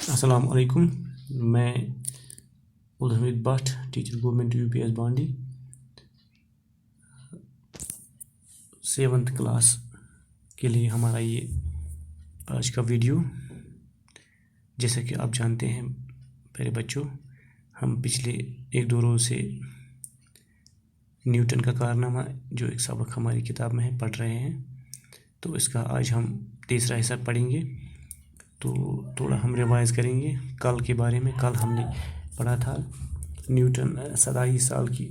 السلام علیکم. میں الحمید بٹ ٹیچر گورنمنٹ UPS بانڈی 7th کلاس کے لیے ہمارا یہ آج کا ویڈیو. جیسا کہ آپ جانتے ہیں پیارے بچوں، ہم پچھلے 1-2 روز سے نیوٹن کا کارنامہ جو ایک سبق ہماری کتاب میں ہے پڑھ رہے ہیں. تو اس کا آج ہم تیسرا حصہ پڑھیں گے. تو تھوڑا ہم ریوائز کریں گے کل کے بارے میں. کل ہم نے پڑھا تھا نیوٹن 27 سال کی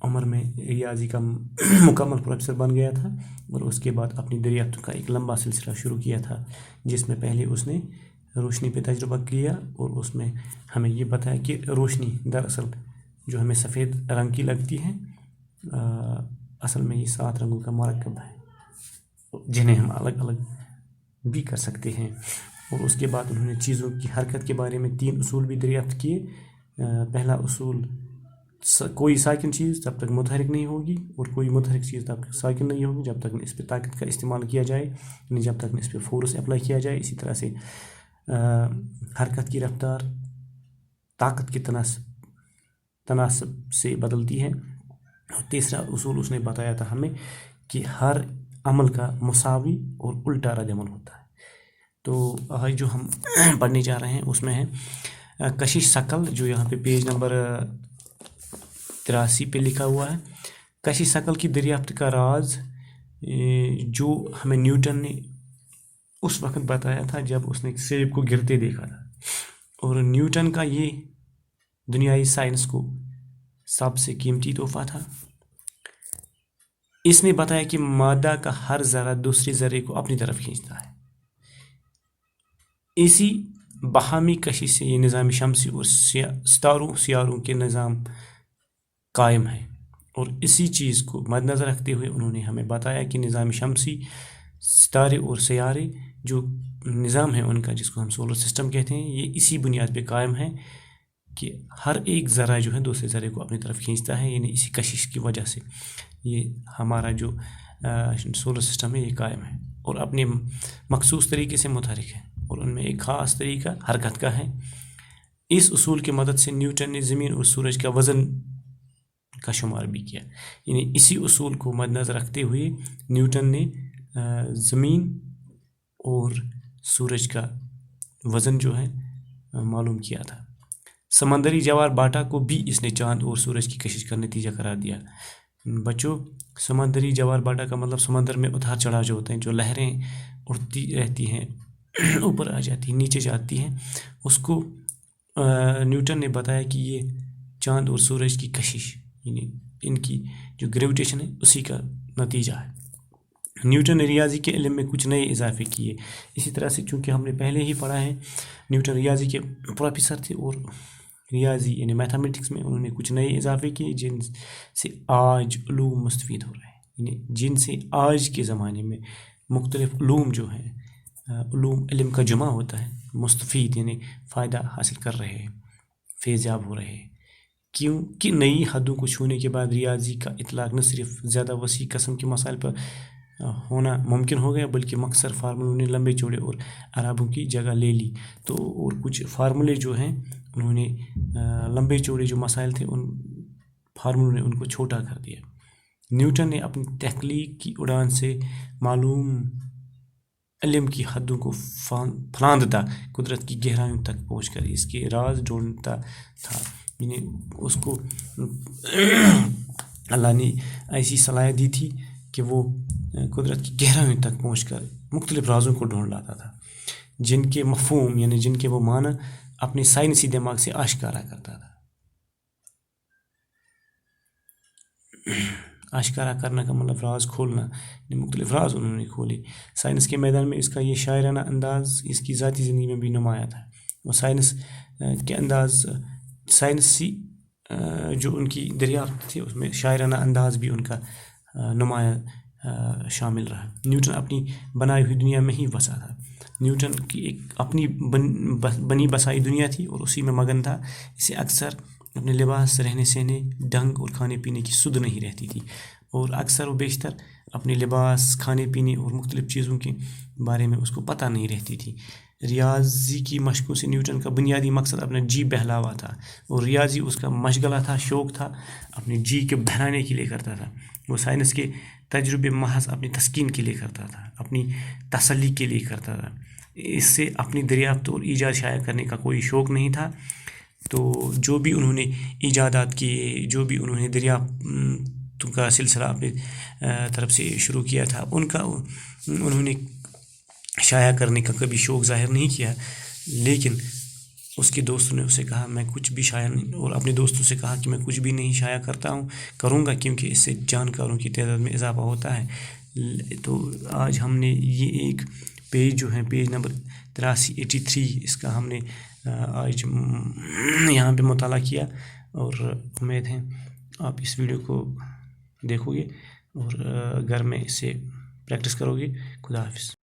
عمر میں ریاضی کا مکمل پروفیسر بن گیا تھا، اور اس کے بعد اپنی دریافت کا ایک لمبا سلسلہ شروع کیا تھا، جس میں پہلے اس نے روشنی پہ تجربہ کیا، اور اس میں ہمیں یہ بتایا کہ روشنی دراصل جو ہمیں سفید رنگ کی لگتی ہے، اصل میں یہ 7 رنگوں کا مرکب ہے جنہیں ہم الگ الگ بھی کر سکتے ہیں. اور اس کے بعد انہوں نے چیزوں کی حرکت کے بارے میں 3 اصول بھی دریافت کیے. پہلا اصول، کوئی ساکن چیز تب تک متحرک نہیں ہوگی، اور کوئی متحرک چیز تب تک ساکن نہیں ہوگی جب تک اس پہ طاقت کا استعمال کیا جائے، یعنی جب تک اس پہ فورس اپلائی کیا جائے. اسی طرح سے حرکت کی رفتار طاقت کے تناسب سے بدلتی ہے. اور تیسرا اصول اس نے بتایا تھا ہمیں کہ ہر عمل کا مساوی اور الٹا رد عمل ہوتا ہے. تو آج جو ہم پڑھنے جا رہے ہیں اس میں ہے کشش ثقل، جو یہاں پہ پیج نمبر 83 پہ لکھا ہوا ہے. کشش ثقل کی دریافت کا راز جو ہمیں نیوٹن نے اس وقت بتایا تھا جب اس نے سیب کو گرتے دیکھا تھا. اور نیوٹن کا یہ دنیائی سائنس کو سب سے قیمتی تحفہ تھا. اس نے بتایا کہ مادہ کا ہر ذرہ دوسرے ذرے کو اپنی طرف کھینچتا ہے. اسی باہمی کشش سے یہ نظام شمسی اور سیاروں کے نظام قائم ہے. اور اسی چیز کو مد نظر رکھتے ہوئے انہوں نے ہمیں بتایا کہ نظام شمسی، ستارے اور سیارے جو نظام ہے ان کا، جس کو ہم سولر سسٹم کہتے ہیں، یہ اسی بنیاد پہ قائم ہے کہ ہر ایک ذرہ جو ہے دوسرے ذرے کو اپنی طرف کھینچتا ہے. یعنی اسی کشش کی وجہ سے یہ ہمارا جو سولر سسٹم ہے یہ قائم ہے، اور اپنے مخصوص طریقے سے متحرک ہے، اور ان میں ایک خاص طریقہ حرکت کا ہے. اس اصول کی مدد سے نیوٹن نے زمین اور سورج کا وزن کا شمار بھی کیا. یعنی اسی اصول کو مد نظر رکھتے ہوئے نیوٹن نے زمین اور سورج کا وزن جو ہے معلوم کیا تھا. سمندری جوار باٹا کو بھی اس نے چاند اور سورج کی کشش کا نتیجہ قرار دیا. بچوں، سمندری جوار باٹا کا مطلب سمندر میں اتار چڑھاؤ جو ہوتے ہیں، جو لہریں اٹھتی رہتی ہیں، اوپر آ جاتی ہیں، نیچے جاتی ہیں، اس کو نیوٹن نے بتایا کہ یہ چاند اور سورج کی کشش، یعنی ان کی جو گریویٹیشن ہے اسی کا نتیجہ ہے. نیوٹن نے ریاضی کے علم میں کچھ نئے اضافے کیے. اسی طرح سے چونکہ ہم نے پہلے ہی پڑھا ہے، نیوٹن ریاضی کے پروفیسر تھے، اور ریاضی یعنی میتھمیٹکس میں انہوں نے کچھ نئے اضافے کیے جن سے آج علوم مستفید ہو رہے ہیں. یعنی جن سے آج کے زمانے میں مختلف علوم جو ہیں، علوم علم کا جمع ہوتا ہے، مستفید یعنی فائدہ حاصل کر رہے ہیں، فیضیاب ہو رہے ہیں. کیونکہ نئی حدوں کو چھونے کے بعد ریاضی کا اطلاق نہ صرف زیادہ وسیع قسم کے مسائل پر ہونا ممکن ہو گیا، بلکہ مختصر فارمولوں نے لمبے چوڑے اور اعرابوں کی جگہ لے لی. تو اور کچھ فارمولے جو ہیں انہوں نے لمبے چوڑے جو مسائل تھے ان فارمولوں نے ان کو چھوٹا کر دیا. نیوٹن نے اپنی تخلیق کی اڑان سے معلوم علم کی حدوں کو پھلاندتا قدرت کی گہرائیوں تک پہنچ کر اس کے راز ڈھونڈتا تھا. یعنی اس کو اللہ نے ایسی صلاحیت دی تھی کہ وہ قدرت کی گہرائیوں تک پہنچ کر مختلف رازوں کو ڈھونڈ لاتا تھا، جن کے مفہوم یعنی جن کے وہ معنی اپنے سائنسی دماغ سے آشکارا کرتا تھا. آشکارا کرنا کا مطلب راز کھولنا، یعنی مختلف راز انہوں نے کھولے. سائنس کے میدان میں اس کا یہ شاعرانہ انداز اس کی ذاتی زندگی میں بھی نمایاں تھا. اور سائنس کے انداز، سائنسی جو ان کی دریافت تھی اس میں شاعرانہ انداز بھی ان کا نمایاں شامل رہا. نیوٹن اپنی بنائی ہوئی دنیا میں ہی بسا تھا. نیوٹن کی ایک اپنی بنی بسائی دنیا تھی اور اسی میں مگن تھا. اسے اکثر اپنے لباس، رہنے سہنے، ڈھنگ اور کھانے پینے کی سدھ نہیں رہتی تھی، اور اکثر و بیشتر اپنے لباس، کھانے پینے اور مختلف چیزوں کے بارے میں اس کو پتہ نہیں رہتی تھی. ریاضی کی مشقوں سے نیوٹن کا بنیادی مقصد اپنا جی بہلاوا تھا، اور ریاضی اس کا مشغلہ تھا، شوق تھا، اپنے جی کے بہلانے کے لیے کرتا تھا. وہ سائنس کے تجربے محض اپنی تسکین کے لیے کرتا تھا، اپنی تسلی کے لیے کرتا تھا. اس سے اپنی دریافت اور ایجاد شائع کرنے کا کوئی شوق نہیں تھا. تو جو بھی انہوں نے ایجادات کیے، جو بھی انہوں نے دریافت کا سلسلہ اپنی طرف سے شروع کیا تھا، انہوں نے شائع کرنے کا کبھی شوق ظاہر نہیں کیا. لیکن اس کے دوستوں نے اسے کہا میں کچھ بھی شائع نہیں، اور اپنے دوستوں سے کہا کہ میں کچھ بھی نہیں شائع کروں گا، کیونکہ اس سے جانکاروں کی تعداد میں اضافہ ہوتا ہے. تو آج ہم نے یہ ایک پیج جو ہے، پیج نمبر 83 اس کا ہم نے آج یہاں پہ مطالعہ کیا، اور امید ہے آپ اس ویڈیو کو دیکھو گے اور گھر میں اسے پریکٹس کرو گے. خدا حافظ.